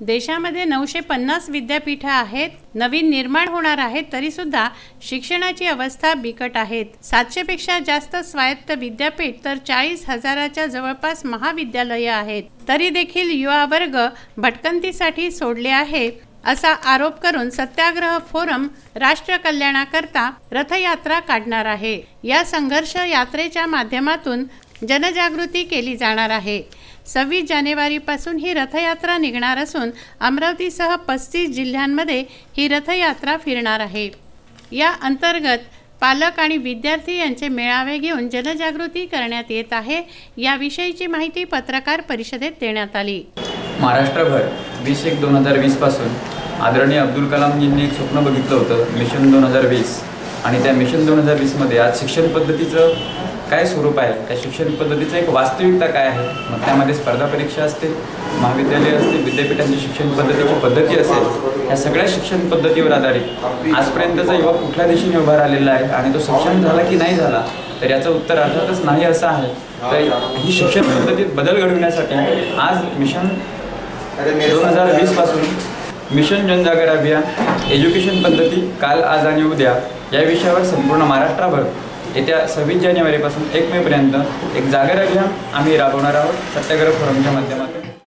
देशामध्ये 950 विद्यापीठे आहेत, नवीन निर्माण होणार आहेत, तरी सुद्धा शिक्षणाची अवस्था बिकट आहे। 700 पेक्षा जास्त स्वायत्त विद्यापीठ तर 40,000च्या जवळपास महाविद्यालये आहेत, तरी देखील युवा वर्ग भटकंतीसाठी सोडले आहे असा आरोप करून सत्याग्रह फोरम राष्ट्र कल्याणाकरता रथयात्रा काढणार आहे। या संघर्ष यात्रेच्या माध्यमातून जनजागृती केली जाणार आहे। 26 जानेवारीपासून ही रथयात्रा निघणार असून अमरावतीसह 35 जिल्ह्यांमध्ये ही रथयात्रा फिरणार आहे। या अंतर्गत पालक आणि विद्यार्थी यांचे मेळावे घेऊन जनजागृती करण्यात येत आहे। याविषयीची माहिती पत्रकार परिषदेत देण्यात आली। महाराष्ट्रभर 20/1/2020 पासून आदरणीय अब्दुल कलामजींनी एक स्वप्न बघितलं होतं, मिशन 2020, आणि त्या मिशन 2020 मध्ये आज शिक्षण पद्धतीचं काय स्वरूप आहे, त्या शिक्षण पद्धतीचं एक वास्तविकता काय आहे। मग त्यामध्ये स्पर्धा परीक्षा असतील, महाविद्यालय असतील, विद्यापीठांची शिक्षण पद्धती असेल, या सगळ्या शिक्षण पद्धतीवर आधारित आजपर्यंतचा युवक कुठल्या दिशेने उभा राहिलेला आहे आणि तो सक्षम झाला की नाही झाला, तर याचं उत्तर अर्थातच नाही असं आहे। तर ही शिक्षण पद्धतीत बदल घडविण्यासाठी आज मिशन 2020 पासून मिशन जनजागर अभियान, एज्युकेशन पद्धती काल, आज आणि उद्या या विषयावर संपूर्ण महाराष्ट्रभर येत्या 26 जानेवारीपासून 1 मेपर्यंत एक जागर अभियान आम्ही राबवणार आहोत सत्याग्रह फोरमच्या माध्यमातून।